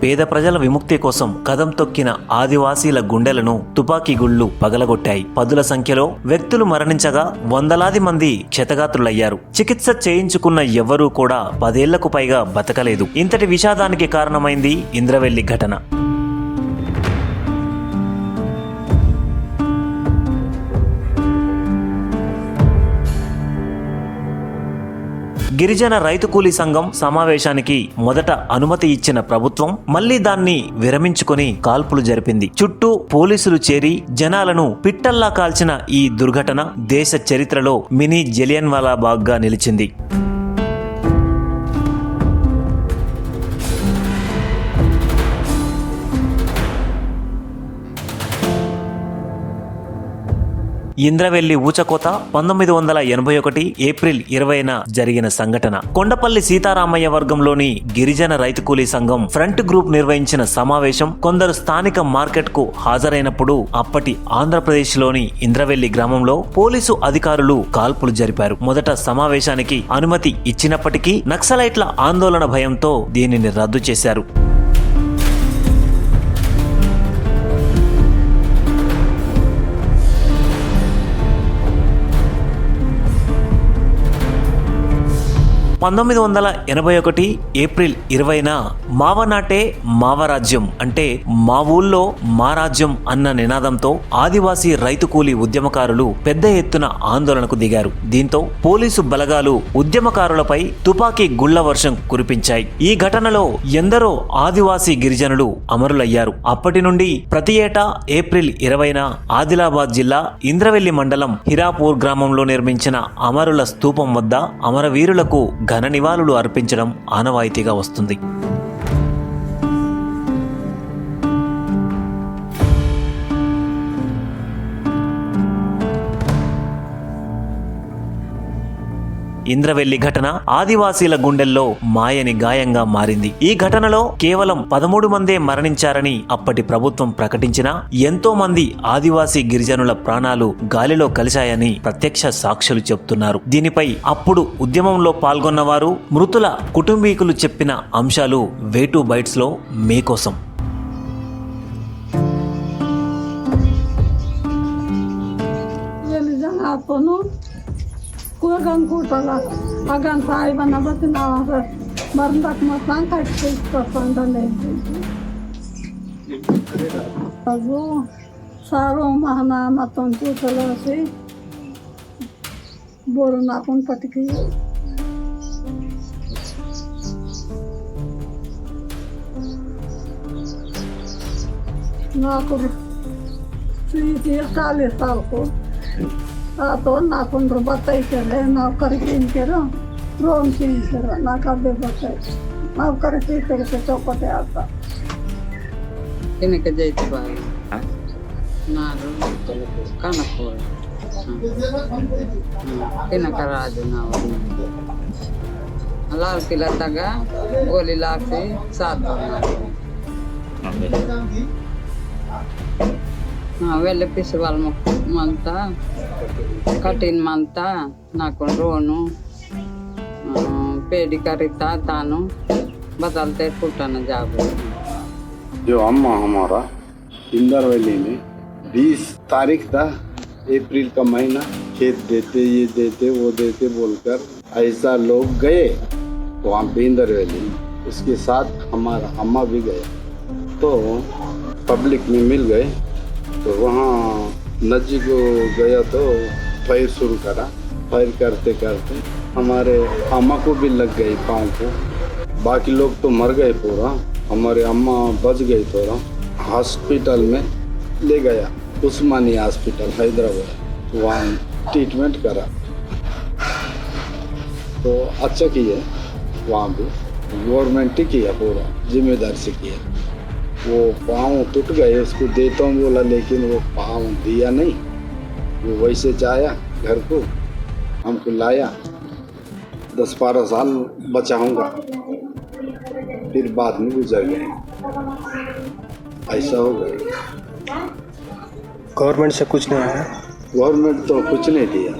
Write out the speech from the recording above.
పేద ప్రజల విముక్తి కోసం కదం తొక్కిన ఆదివాసీల గుండెలను తుపాకీ గుళ్లు పగలగొట్టాయి. పదుల సంఖ్యలో వ్యక్తులు మరణించగా వందలాది మంది క్షతగాత్రులయ్యారు. చికిత్స చేయించుకున్న ఎవ్వరూ కూడా 10 ఏళ్లకు పైగా బతకలేదు. ఇంతటి విషాదానికి కారణమైంది ఇంద్రవెల్లి ఘటన. గిరిజన రైతు కూలీ సంఘం సమావేశానికి మొదట అనుమతి ఇచ్చిన ప్రభుత్వం మళ్లీ దాన్ని విరమించుకొని కాల్పులు జరిపింది. చుట్టూ పోలీసులు చేరి జనాలను పిట్టల్లా కాల్చిన ఈ దుర్ఘటన దేశ చరిత్రలో మినీ జలియన్వాలా బాగ్గా నిలిచింది. ఇంద్రవెల్లి ఊచకోత 1981 ఏప్రిల్ 20న జరిగిన సంఘటన. కొండపల్లి సీతారామయ్య వర్గంలోని గిరిజన రైతు కూలీ సంఘం ఫ్రంట్ గ్రూప్ నిర్వహించిన సమావేశం కొందరు స్థానిక మార్కెట్ కు హాజరైనప్పుడు అప్పటి ఆంధ్రప్రదేశ్లోని ఇంద్రవెల్లి గ్రామంలో పోలీసు అధికారులు కాల్పులు జరిపారు. మొదట సమావేశానికి అనుమతి ఇచ్చినప్పటికీ నక్సలైట్ల ఆందోళన భయంతో దీనిని రద్దు చేశారు. ఏప్రిల్ 20న మావనాటే మావరాజ్యం అంటే మా ఊళ్ళో మా రాజ్యం అన్న నినాదంతో ఆదివాసీ రైతు కూలీ ఉద్యమకారులు పెద్ద ఎత్తున ఆందోళనకు దిగారు. దీంతో పోలీసు బలగాలు ఉద్యమకారులపై తుపాకీ గుళ్ల వర్షం కురిపించాయి. ఈ ఘటనలో ఎందరో ఆదివాసీ గిరిజనులు అమరులయ్యారు. అప్పటి నుండి ప్రతి ఏటా ఏప్రిల్ 20న ఆదిలాబాద్ జిల్లా ఇంద్రవెల్లి మండలం హిరాపూర్ గ్రామంలో నిర్మించిన అమరుల స్తూపం వద్ద అమరవీరులకు ఘన నివాళులు అర్పించడం ఆనవాయితీగా వస్తుంది. ఇంద్రవెల్లి ఘటన ఆదివాసీల గుండెల్లో మాయని గాయంగా మారింది. ఈ ఘటనలో కేవలం 13 మందే మరణించారని అప్పటి ప్రభుత్వం ప్రకటించినా ఎంతో మంది ఆదివాసీ గిరిజనుల ప్రాణాలు గాలిలో కలిశాయని ప్రత్యక్ష సాక్షులు చెబుతున్నారు. దీనిపై అప్పుడు ఉద్యమంలో పాల్గొన్నవారు, మృతుల కుటుంబీకులు చెప్పిన అంశాలు వే2 బైట్స్ లో మీకోసం. Kurang kutala agan sai bana batina marandak matang kai pasanda le azu saro mahana maton kutala se borna kon patiki na ko si kale salko तो ना कौन बताई करे ना करके करो रोन चीज करो ना कभी बताई ना करके करके चौपटे आता इनके जाइते बाई ना रो काना कोर इनका राज ना लाल किला तगा गोली लाके साथ వెళ్ళి పిసివాళ్ళ మంతా కఠిన్ మంతా నాకు రోను पेड़ी करीता तानु बदलते फुटाना जाबो। जो अम्मा हमारा इंद्रवैली में 20 तारीख था अप्रैल का महीना खेत देते ये देते वो देते बोलकर ऐसा लोग गए वहाँ पे इंद्रवैली, उसके साथ हमारा अम्मा भी गए तो पब्लिक में मिल गए तो वहाँ नजीक गया तो फायर शुरू करा। फायर करते करते हमारे अम्मा को भी लग गई पाँव को, बाकी लोग तो मर गए पूरा, हमारे अम्मा बच गई थोड़ा। हॉस्पिटल में ले गया, उस्मानी हॉस्पिटल हैदराबाद, वहाँ ट्रीटमेंट करा तो अच्छा किया। वहाँ भी गवर्नमेंट ही किया, पूरा जिम्मेदार से किया। वो पाँव टूट गए, उसको देता हूँ बोला, लेकिन वो पाँव दिया नहीं, वो वैसे जाया घर को, हमको लाया। 10-12 साल बचाऊंगा, फिर बाद में गुजर गए, ऐसा हो गया। गवर्नमेंट से कुछ नहीं आया? गवर्नमेंट तो कुछ नहीं दिया।